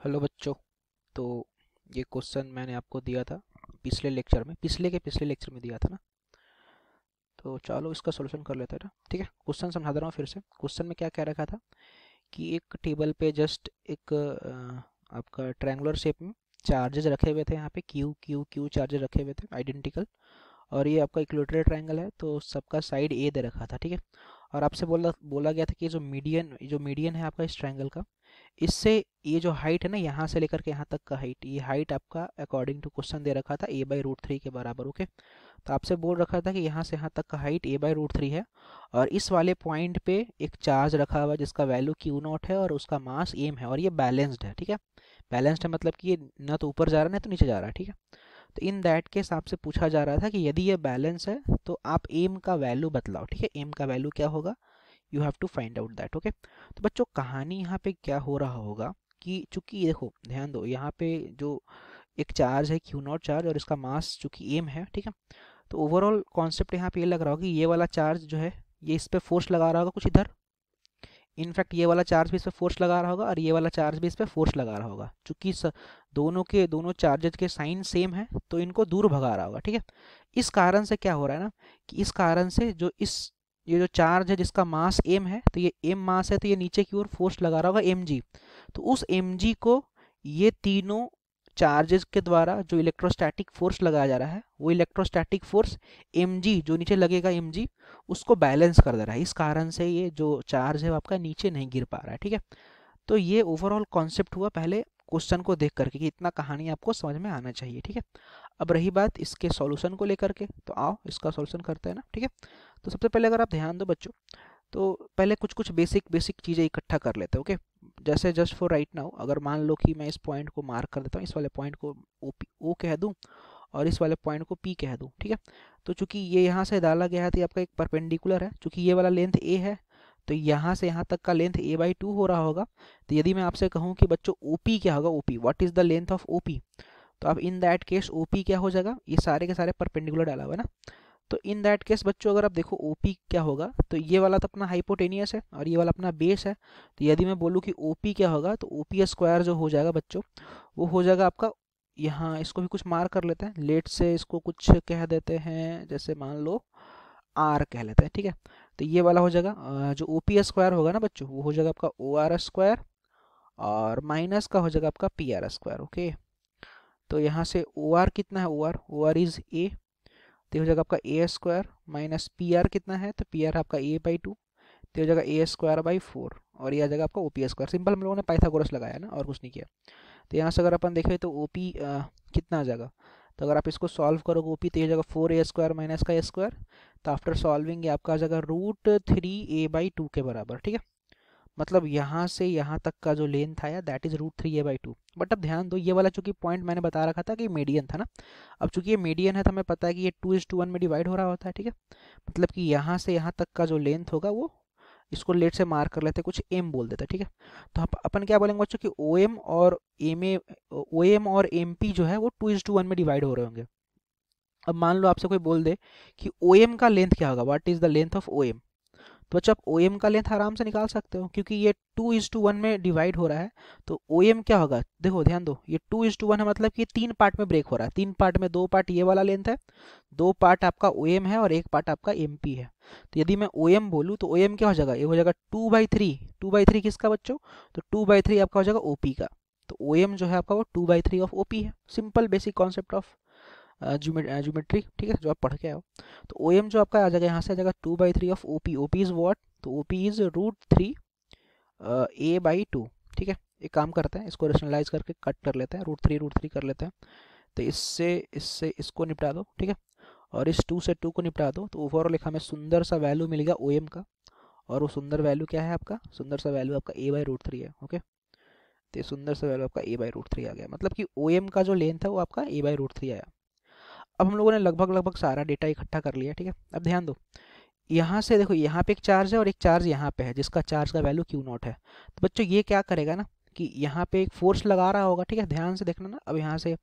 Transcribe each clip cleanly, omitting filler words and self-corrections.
Hello बच्चों। तो ये क्वेश्चन मैंने आपको दिया था पिछले लेक्चर में, पिछले लेक्चर में दिया था ना। तो चलो इसका सॉल्यूशन कर लेते हैं ना। ठीक है, क्वेश्चन समझा दे रहा हूँ फिर से। क्वेश्चन में क्या कह रखा था कि एक टेबल पे जस्ट एक आपका ट्रायंगुलर शेप में चार्जेस रखे हुए थे। यहाँ पे क्यू क्यू क्यू चार्जेस रखे हुए थे आइडेंटिकल। और ये आपका इक्वेटोरियल ट्रायंगल है, तो सबका साइड ए दे रखा था। ठीक है, और आपसे बोला बोला गया था कि जो मीडियन है आपका इस ट्रायंगल का, इससे ये जो हाइट है ना, यहाँ से लेकर के यहाँ तक का हाइट, ये हाइट आपका अकॉर्डिंग टू क्वेश्चन दे रखा था a/√3 के बराबर। ओके, तो आपसे बोल रखा था कि यहाँ से यहाँ तक का हाइट a/√3 है, और इस वाले पॉइंट पे एक चार्ज रखा हुआ है जिसका वैल्यू Q0 है और उसका मास m है, और ये बैलेंस्ड है। ठीक है, बैलेंस्ड है मतलब कि ये ना तो ऊपर जा रहा है ना तो नीचे जा रहा है। ठीक है, तो इन दैट केस आपसे पूछा जा रहा था कि यदि ये बैलेंस है तो आप एम का वैल्यू बतलाओ। ठीक है, एम का वैल्यू क्या होगा, you have to find out that. Okay, तो बच्चों कहानी यहाँ पे क्या हो रहा होगा कि चूंकि देखो ध्यान दो, यहाँ पे जो एक चार्ज है Q0 चार्ज और इसका मास चूंकि एम है। ठीक है, तो ओवरऑल कॉन्सेप्ट यहाँ पे ये लग रहा होगा कि ये वाला चार्ज जो है ये इस पे फोर्स लगा रहा होगा कुछ इधर। इनफैक्ट ये वाला चार्ज भी इस पे फोर्स लगा रहा होगा और ये वाला चार्ज भी इस पे फोर्स लगा रहा होगा। चूंकि दोनों चार्जेज के साइन सेम है तो इनको दूर भगा रहा होगा। ठीक है, इस कारण से क्या हो रहा है ना कि इस कारण से ये जो चार्ज है जिसका मास m है, तो ये m मास है, तो ये नीचे की ओर फोर्स लगा रहा होगा mg। तो उस mg को ये तीनों चार्जेस के द्वारा जो इलेक्ट्रोस्टैटिक फोर्स लगाया जा रहा है, वो इलेक्ट्रोस्टैटिक फोर्स mg जो नीचे लगेगा mg, उसको बैलेंस कर दे रहा है। इस कारण से ये जो चार्ज है वो आपका नीचे नहीं गिर पा रहा है। ठीक है, तो ये ओवरऑल कॉन्सेप्ट हुआ पहले क्वेश्चन को देख करके कि इतना कहानी आपको समझ में आना चाहिए। ठीक है, अब रही बात इसके सॉल्यूशन को लेकर के, तो आओ इसका सॉल्यूशन करते हैं ना। ठीक है, तो सबसे पहले अगर आप ध्यान दो बच्चों, तो पहले कुछ कुछ बेसिक बेसिक चीज़ें इकट्ठा कर लेते हैं। ओके, जैसे जस्ट फॉर राइट नाउ अगर मान लो कि मैं इस पॉइंट को मार्क कर देता हूँ, इस वाले पॉइंट को ओ कह दूँ और इस वाले पॉइंट को पी कह दूँ। ठीक है, तो चूंकि ये यहाँ से डाला गया है तो ये आपका एक परपेंडिकुलर है, चूंकि ये वाला लेंथ ए है तो यहाँ से यहाँ तक का लेंथ a/2 हो रहा होगा। तो यदि मैं आपसे कहूँ कि बच्चों OP क्या होगा, OP what is the length of OP, तो अब इन दैट केस OP क्या हो जाएगा, ये सारे के सारे परपेंडिकुलर डाला हुआ है ना। तो इन दैट केस बच्चों अगर आप देखो OP क्या होगा, तो ये वाला तो अपना हाइपोटेनियस है और ये वाला अपना बेस है। तो यदि मैं बोलूँ कि OP क्या होगा, तो OP स्क्वायर जो हो जाएगा बच्चों, वो हो जाएगा आपका, यहाँ इसको भी कुछ मार्क कर लेते हैं, लेट से इसको कुछ कह देते हैं, जैसे मान लो R कह लेते हैं। ठीक है, तो ये वाला हो जाएगा जो OP स्क्वायर होगा ना बच्चों, वो हो जाएगा आपका OR स्क्वायर, और माइनस का हो जाएगा आपका PR स्क्वायर। ओके, तो यहाँ से OR कितना है, OR इज A, तो हो जाएगा आपका A² माइनस PR कितना है, तो PR आपका a/2, तो हो जाएगा A²/4, और ये आ जाएगा आपका OP²। सिंपल हम लोगों ने पाइथागोरस लगाया ना, और कुछ नहीं किया। तो यहाँ से अगर अपन देखें तो OP कितना आ जाएगा, तो अगर आप इसको सॉल्व करोगे OP, तो हो जाएगा 4a² माइनस का a²। तो आफ्टर सॉल्विंग ये आपका आ जाएगा √3a/2 के बराबर। ठीक है, मतलब यहाँ से यहाँ तक का जो लेंथ आया दैट इज √3a/2। बट अब ध्यान दो, ये वाला चूंकि पॉइंट मैंने बता रखा था कि मीडियन था ना, अब चूंकि ये मीडियन है तो हमें पता है कि ये 2:1 में डिवाइड हो रहा होता है। ठीक है, मतलब कि यहाँ से यहाँ तक का जो लेंथ होगा वो, इसको लेट से मार्क कर लेते हैं, कुछ एम बोल देते हैं। ठीक है, तो अपन क्या बोलेंगे बच्चों कि ओ एम और एम पी जो है वो 2:1 में डिवाइड हो रहे होंगे। अब मान लो आपसे कोई बोल दे कि ओ एम का लेंथ क्या होगा, what is the length of O M, तो बच्चों आप ओ एम का लेंथ आराम से निकाल सकते हो, क्योंकि ये 2:1 में डिवाइड हो रहा है। तो ओ एम क्या होगा, देखो ध्यान दो, ये 2:1 है मतलब कि 3 पार्ट में ब्रेक हो रहा है। 3 पार्ट में 2 पार्ट ये वाला लेंथ है, 2 पार्ट आपका ओ एम है और 1 पार्ट आपका एम पी है। तो यदि मैं ओ एम बोलूँ तो ओ एम क्या हो जाएगा, ये हो जाएगा 2/3। 2/3 किसका बच्चों, तो 2/3 आपका हो जाएगा ओ पी का। तो ओ एम जो है आपका वो 2/3 ऑफ ओ पी है। Simple basic concept of geometry. ठीक है, जो आप पढ़ के आओ। तो ओ एम जो आपका आ जाएगा, यहाँ से आ जाएगा 2/3 of O P. O P is what, तो ओ पी इज √3 a/2। ठीक है, एक काम करते हैं, इसको रेशनलाइज करके कट कर लेते हैं, √3 कर लेते हैं। तो इससे इससे इसको निपटा दो। ठीक है, और इस 2 से 2 को निपटा दो, तो ओवरऑल एक हमें सुंदर सा वैल्यू मिलेगा ओ एम का। और वो सुंदर वैल्यू क्या है आपका, सुंदर सा वैल्यू आपका a/√3 है। ओके, तो ये सुंदर सा वैल्यू आपका a/√3 आ गया, मतलब कि ओ एम का जो लेंथ है वो आपका a/√3 आया। अब हम लोगों ने लगभग लगभग सारा डेटा इकट्ठा कर लिया। ठीक है, अब ध्यान दो, यहाँ से देखो, यहाँ पे एक चार्ज है और एक चार्ज यहाँ पे है जिसका चार्ज का वैल्यू Q0 है। तो बच्चों ये क्या करेगा ना कि यहाँ पे एक फोर्स लगा रहा होगा। ठीक है, ध्यान से देखना ना, अब यहाँ से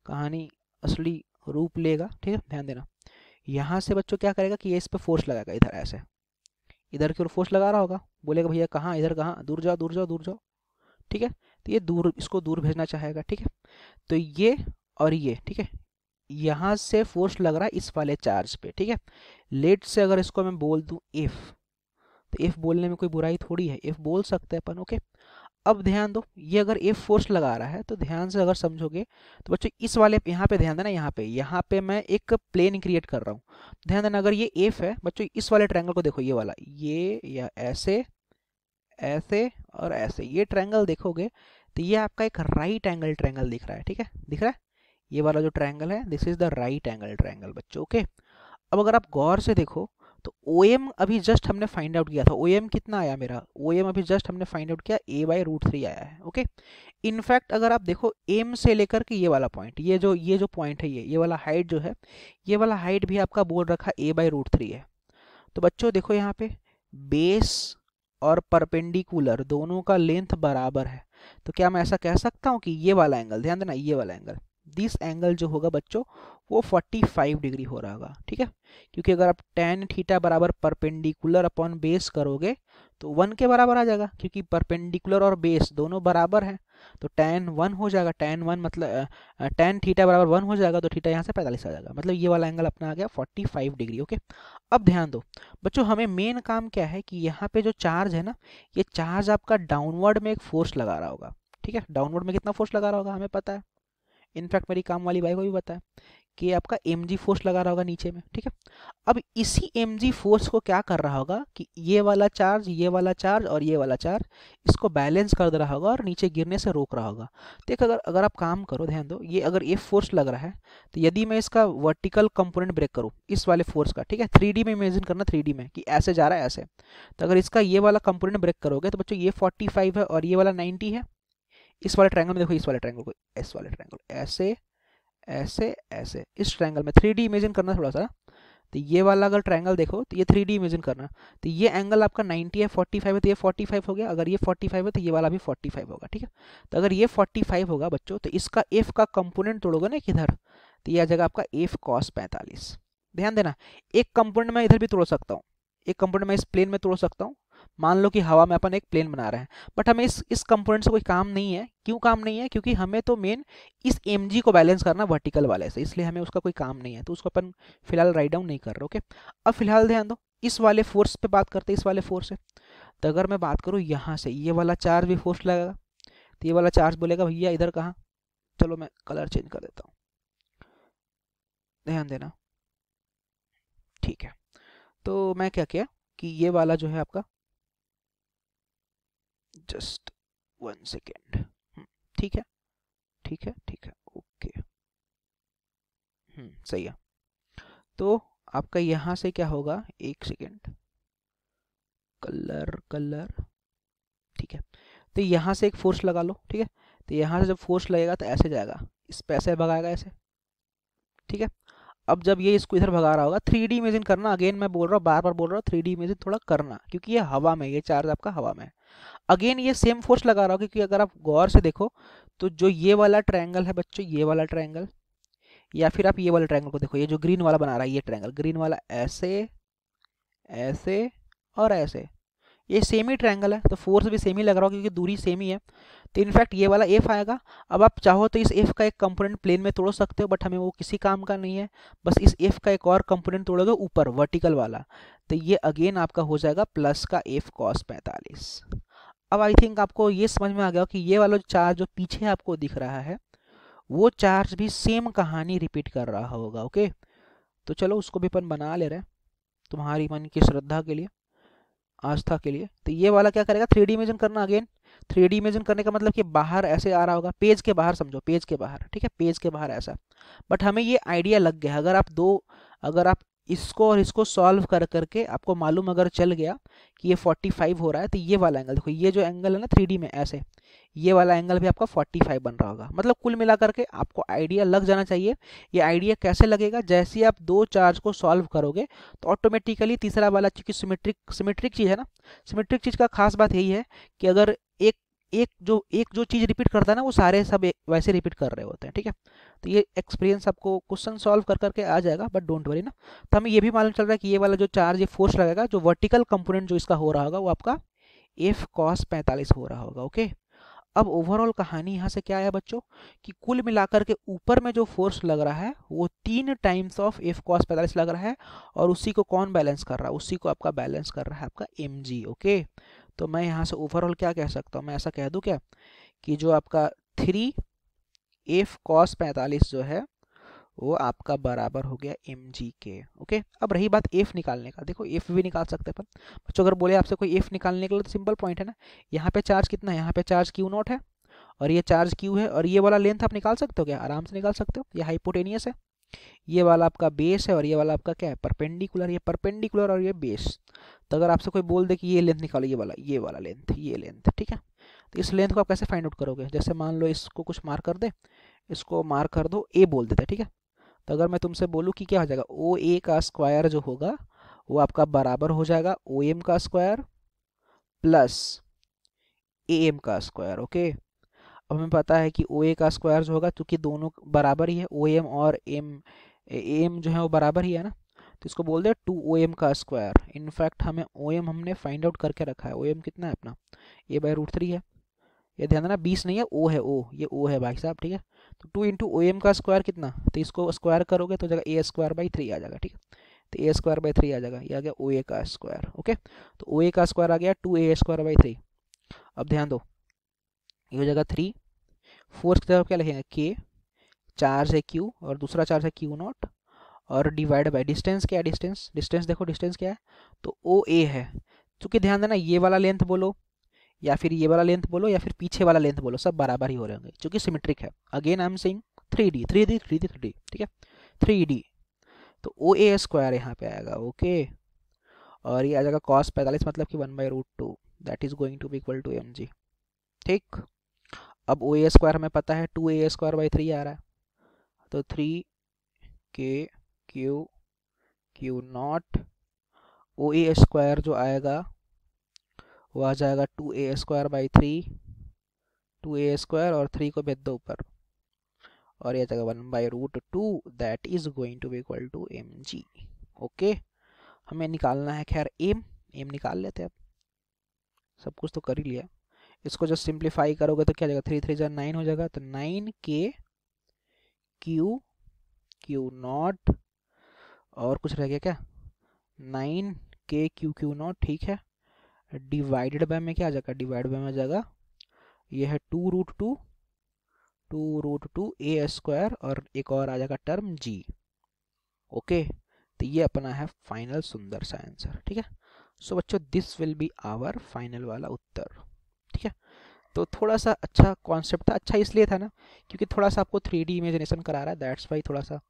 कहानी असली रूप लेगा। ठीक है, ध्यान देना, यहाँ से बच्चों क्या करेगा कि ये इस पे फोर्स लगाएगा, इधर ऐसे, इधर की ओर फोर्स लगा रहा होगा, बोलेगा भैया कहाँ, इधर कहाँ, दूर जाओ दूर जाओ दूर जाओ। ठीक है, तो ये दूर, इसको दूर भेजना चाहेगा, ठीक है। तो ये और ये, ठीक है, यहाँ से फोर्स लग रहा है इस वाले चार्ज पे, ठीक है। लेट से अगर इसको मैं बोल दूं इफ, तो इफ बोलने में कोई बुराई थोड़ी है, इफ बोल सकते हैं अपन, ओके। अब ध्यान दो, ये अगर इफ फोर्स लगा रहा है तो ध्यान से अगर समझोगे तो बच्चों इस वाले यहाँ पे ध्यान देना, यहाँ पे मैं एक प्लेन क्रिएट कर रहा हूँ। ध्यान देना, अगर ये इफ है बच्चों, इस वाले ट्रायंगल को देखो, ये वाला, ये या ऐसे, ऐसे और ऐसे, ये ट्रायंगल देखोगे तो ये आपका एक राइट एंगल ट्रायंगल दिख रहा है, ठीक है, दिख रहा है। ये वाला जो ट्रायंगल है, this is the right angle triangle बच्चों, ओके। अब अगर आप गौर से देखो तो OM अभी जस्ट हमने फाइंड आउट किया था, OM कितना आया मेरा, OM अभी जस्ट हमने फाइंड आउट किया a/√3 आया है, ओके। इनफैक्ट अगर आप देखो एम से लेकर के ये वाला पॉइंट, ये जो पॉइंट है, ये वाला हाइट जो है, ये वाला हाइट भी आपका बोल रखा a/√3 है। तो बच्चों देखो यहाँ पे बेस और परपेंडिकुलर दोनों का लेंथ बराबर है, तो क्या मैं ऐसा कह सकता हूँ कि ये वाला एंगल, ध्यान देना, ये वाला एंगल, दिस एंगल जो होगा बच्चों वो 45 डिग्री हो रहा होगा, ठीक है। क्योंकि अगर आप tan थीटा बराबर परपेंडिकुलर अपॉन बेस करोगे तो 1 के बराबर आ जाएगा, क्योंकि परपेंडिकुलर और बेस दोनों बराबर हैं। तो tan 1 हो जाएगा, tan 1 मतलब tan थीटा बराबर 1 हो जाएगा, तो थीटा यहाँ से 45 आ जाएगा, मतलब ये वाला एंगल अपना आ गया 45 डिग्री, ओके। अब ध्यान दो बच्चों, हमें मेन काम क्या है कि यहाँ पे जो चार्ज है ना, ये चार्ज आपका डाउनवर्ड में एक फोर्स लगा रहा होगा, ठीक है। डाउनवर्ड में कितना फोर्स लगा रहा होगा हमें पता है, इनफैक्ट मेरी काम वाली भाई को भी पता है कि आपका mg फोर्स लगा रहा होगा नीचे में, ठीक है। अब इसी mg फोर्स को क्या कर रहा होगा कि ये वाला चार्ज, ये वाला चार्ज और ये वाला चार्ज, इसको बैलेंस कर दे रहा होगा और नीचे गिरने से रोक रहा होगा। देख, अगर आप काम करो, ध्यान दो, ये अगर F फोर्स लग रहा है तो यदि मैं इसका वर्टिकल कंपोनेंट ब्रेक करूँ इस वाले फोर्स का, ठीक है, 3D में इमेजिन करना, 3D में कि ऐसे जा रहा है ऐसे, तो अगर इसका ये वाला कंपोनेंट ब्रेक करोगे तो बच्चों ये 45 है और ये वाला 90 है। इस वाले ट्रायंगल में देखो, इस वाले ट्रायंगल को, इस वाले ट्रायंगल ऐसे ऐसे ऐसे, इस ट्रायंगल में 3D इमेजिन करना थोड़ा सा। तो ये वाला अगर ट्रायंगल देखो तो ये 3D इमेजिन करना, तो ये एंगल आपका 90 है, 45 है, तो ये 45 हो गया। अगर ये 45 है तो ये वाला भी 45 होगा, ठीक है। तो अगर ये 45 होगा बच्चों, तो इसका F का कंपोनेंट तोड़ोगे ना किधर, तो ये आ जाएगा आपका F cos 45। ध्यान देना, एक कंपोनेंट मैं इधर भी तोड़ सकता हूँ, एक कंपोनेंट मैं इस प्लेन में तोड़ सकता हूँ। मान लो कि हवा में अपन एक प्लेन बना रहे हैं, बट हमें इस कंपोनेंट से कोई काम नहीं है। क्यों काम नहीं है? क्योंकि हमें तो मेन इस mg को बैलेंस करना वर्टिकल वाले से, इसलिए हमें उसका कोई काम नहीं है, तो उसको अपन फिलहाल राइट डाउन नहीं कर रहे, ओके। अब फिलहाल ध्यान दो, इस वाले फोर्स पे बात करते हैं, इस वाले फोर्स से। तो अगर मैं बात करूँ यहाँ से, ये वाला चार्ज भी फोर्स लगेगा, तो ये वाला चार्ज बोलेगा भैया इधर कहाँ, चलो मैं कलर चेंज कर देता हूँ, ध्यान देना, ठीक है। तो मैं क्या किया कि ये वाला जो है आपका, जस्ट 1 सेकेंड, ठीक है, ठीक है, ठीक है, ओके, सही है। तो आपका यहाँ से क्या होगा, 1 सेकेंड, कलर कलर, ठीक है। तो यहाँ से एक फोर्स लगा लो, ठीक है। तो यहाँ से जब फोर्स लगेगा तो ऐसे जाएगा, इस पे ऐसे भगाएगा ऐसे, ठीक है। अब जब ये इसको इधर भगा रहा होगा, 3D इमेजिन करना, अगेन मैं बोल रहा हूँ, बार बार बोल रहा हूँ, 3D इमेजिन थोड़ा करना, क्योंकि ये हवा में, ये चार्ज आपका हवा में है। अगेन ये सेम फोर्स लगा रहा होगा, क्योंकि अगर आप गौर से देखो तो जो ये वाला ट्रायंगल है बच्चों, ये वाला ट्रायंगल, या फिर आप ये वाले ट्रायंगल को देखो, ये जो ग्रीन वाला बना रहा है ये ट्रायंगल, ग्रीन वाला ऐसे ऐसे और ऐसे, ये सेम ही ट्रायंगल है, तो फोर्स भी सेम ही लग रहा होगा, क्योंकि दूरी सेम ही है। तो इनफैक्ट ये वाला एफ आएगा। अब आप चाहो तो इस एफ का एक कंपोनेंट प्लेन में तोड़ सकते हो, बट हमें वो किसी काम का नहीं है। बस इस एफ का एक और कंपोनेंट तोड़ोगे ऊपर वर्टिकल वाला, तो ये अगेन आपका हो जाएगा प्लस का एफ कॉस 45। अब आई थिंक आपको ये समझ में आ गया कि ये वाला चार्ज जो पीछे आपको दिख रहा है वो चार्ज भी सेम कहानी रिपीट कर रहा होगा, ओके। तो चलो उसको भी अपन बना ले रहे हैं तुम्हारी मन की श्रद्धा के लिए, आस्था के लिए। तो ये वाला क्या करेगा, 3D इमेजिन करना, अगेन 3D इमेजिन करने का मतलब कि बाहर ऐसे आ रहा होगा, पेज के बाहर समझो, पेज के बाहर, ठीक है, पेज के बाहर ऐसा। बट हमें ये आइडिया लग गया, अगर आप इसको और इसको सॉल्व कर करके आपको मालूम अगर चल गया कि ये 45 हो रहा है, तो ये वाला एंगल देखो, ये जो एंगल है ना 3D में ऐसे, ये वाला एंगल भी आपका 45 बन रहा होगा। मतलब कुल मिलाकर के आपको आइडिया लग जाना चाहिए। ये आइडिया कैसे लगेगा, जैसे ही आप दो चार्ज को सॉल्व करोगे तो ऑटोमेटिकली तीसरा वाला, चूंकि सिमेट्रिक चीज़ है ना, सिमेट्रिक चीज़ का खास बात यही है कि अगर एक जो चीज़ रिपीट करता है ना, वो सारे सब वैसे रिपीट कर रहे होते हैं, ठीक है। तो ये एक्सपीरियंस आपको क्वेश्चन सॉल्व कर करके आ जाएगा, बट डोंट वरी ना। तो हमें ये भी मालूम चल रहा है कि ये वाला जो चार्ज, ये फोर्स लगेगा, जो वर्टिकल कंपोनेंट जो इसका हो रहा होगा वो आपका एफ कॉस 45 हो रहा होगा, ओके। अब ओवरऑल कहानी यहाँ से क्या है बच्चों कि कुल मिलाकर के ऊपर में जो फोर्स लग रहा है वो 3 टाइम्स ऑफ एफ कॉस 45 लग रहा है, और उसी को कौन बैलेंस कर रहा है, उसी को आपका बैलेंस कर रहा है आपका mg। ओके, तो मैं यहाँ से ओवरऑल क्या कह सकता हूँ, मैं ऐसा कह दूँ क्या कि जो आपका 3 एफ कॉस 45 जो है वो आपका बराबर हो गया mg के। ओके, अब रही बात f निकालने का, देखो f भी निकाल सकते हैं अपन बच्चों। अगर बोले आपसे कोई f निकालने के लिए तो सिंपल पॉइंट है ना, यहाँ पे चार्ज कितना है, यहाँ पे चार्ज q नॉट है और ये चार्ज q है, और ये वाला लेंथ आप निकाल सकते हो क्या, आराम से निकाल सकते हो, ये हाइपोटेनियस है, ये वाला आपका बेस है और ये वाला आपका क्या है परपेंडिकुलर, ये परपेंडिकुलर और ये बेस। तो अगर आपसे कोई बोल दे कि ये लेंथ निकालो, ये वाला लेंथ, ये लेंथ, ठीक है, तो इस लेंथ को आप कैसे फाइंड आउट करोगे, जैसे मान लो इसको कुछ मार्क कर दे, इसको मार्क कर दो a बोल देते, ठीक है। तो अगर मैं तुमसे बोलूँ कि क्या हो जाएगा, ओ ए का स्क्वायर जो होगा वो आपका बराबर हो जाएगा ओ एम का स्क्वायर प्लस ए एम का स्क्वायर। ओके, अब हमें पता है कि ओ ए का स्क्वायर जो होगा, क्योंकि दोनों बराबर ही है, ओ एम और एम जो है वो बराबर ही है ना, तो इसको बोल दे 2 ओ एम का स्क्वायर। इनफैक्ट हमें ओ एम हमने फाइंड आउट करके रखा है, ओ एम कितना है अपना, a/√3 है, ये ध्यान देना 20 नहीं है, ओ है, ओ ये ओ है भाई साहब, ठीक है। तो 2 इंटू ओ एम का स्क्वायर कितना, तो इसको स्क्वायर करोगे तो जगह a²/3 आ जाएगा, ठीक है, तो a²/3 आ जाएगा, ये आ गया ओ ए का स्क्वायर। ओके, तो ओ ए का स्क्वायर आ गया 2a²/3। अब ध्यान दो, ये हो जाएगा 3, फोर्स की तरफ क्या लिखेंगे k, चार्ज है q और दूसरा चार्ज है q नॉट, और डिवाइड बाय डिस्टेंस, क्या है डिस्टेंस, डिस्टेंस देखो डिस्टेंस क्या है, तो ओ ए है, क्योंकि ध्यान देना ये वाला लेंथ बोलो या फिर ये वाला लेंथ बोलो या फिर पीछे वाला लेंथ बोलो, सब बराबर ही हो रहे होंगे क्योंकि सिमेट्रिक है। Again I am saying 3D, ठीक है, 3D, तो ओ ए स्क्वायर यहाँ पे आएगा। ओके, और ये आ जाएगा cos 45 मतलब कि 1/√2, that is going to be equal to mg। ठीक, अब ओ ए स्क्वायर हमें पता है 2a²/3 आ रहा है, तो 3k q naught, O A square जो आएगा वो आ जाएगा 2a²/3, 2a² और 3 को भेज दो ऊपर, और ये जाएगा 1/√2, that is going to be equal to mg। Okay, हमें निकालना है खैर एम निकाल लेते हैं, अब सब कुछ तो कर ही लिया। इसको जब सिंप्लीफाई करोगे तो क्या जाएगा, 3 3 9 हो जाएगा, तो 9k क्यू नॉट, और कुछ रह गया क्या, 9k क्यू नॉट, ठीक है, डिवाइडेड बाय में क्या आ जाएगा, डिवाइड बाय में आ जाएगा, ये है 2√2 a² और एक और आ जाएगा टर्म g। ओके, तो ये अपना है फाइनल सुंदर सा आंसर, ठीक है। सो बच्चों this will be our final वाला उत्तर, ठीक है। तो थोड़ा सा अच्छा कॉन्सेप्ट था, अच्छा इसलिए था ना क्योंकि थोड़ा सा आपको 3D इमेजिनेशन करा रहा है, दैट्स वाई थोड़ा सा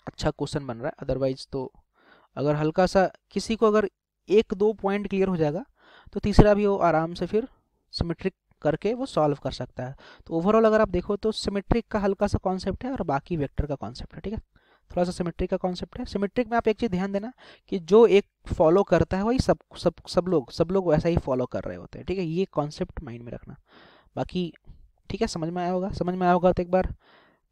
अच्छा क्वेश्चन बन रहा है। अदरवाइज तो अगर हल्का सा किसी को अगर 1-2 पॉइंट क्लियर हो जाएगा तो तीसरा भी वो आराम से फिर सिमेट्रिक करके वो सॉल्व कर सकता है। तो ओवरऑल अगर आप देखो तो सिमेट्रिक का हल्का सा कॉन्सेप्ट है और बाकी वेक्टर का कॉन्सेप्ट है, ठीक है, थोड़ा सा सिमेट्रिक का कॉन्सेप्ट है। सिमेट्रिक में आप एक चीज़ ध्यान देना कि जो एक फॉलो करता है वही सब लोग वैसा ही फॉलो कर रहे होते हैं, ठीक है, ये कॉन्सेप्ट माइंड में रखना। बाकी ठीक है, समझ में आया होगा, समझ में आया होगा तो एक बार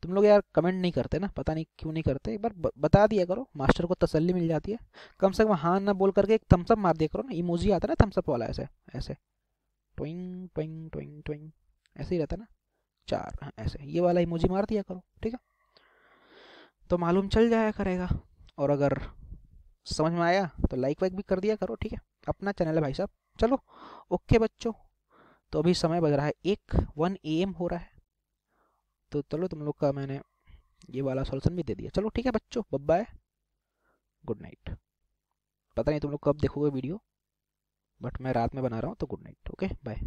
तुम लोग यार कमेंट नहीं करते ना, पता नहीं क्यों नहीं करते, एक बार बता दिया करो, मास्टर को तसल्ली मिल जाती है। कम से कम हाँ ना बोल करके एक थम्सअप मार दिया करो ना, इमोजी आता है ना थम्सअप वाला, ऐसे ऐसे ट्विंग ट्विंग ट्विंग ट्विंग, ऐसे ही रहता है ना, 4, हाँ ऐसे, ये वाला इमोजी मार दिया करो, ठीक है, तो मालूम चल जाया करेगा। और अगर समझ में आया तो लाइक वाइक भी कर दिया करो, ठीक है, अपना चैनल है भाई साहब। चलो ओके बच्चों, तो अभी समय बज रहा है 1 AM हो रहा है, तो चलो तुम लोग का मैंने ये वाला सॉल्यूशन भी दे दिया। चलो ठीक है बच्चों, बाय बाय, गुड नाइट। पता नहीं तुम लोग कब देखोगे वीडियो, बट मैं रात में बना रहा हूँ, तो गुड नाइट, ओके बाय।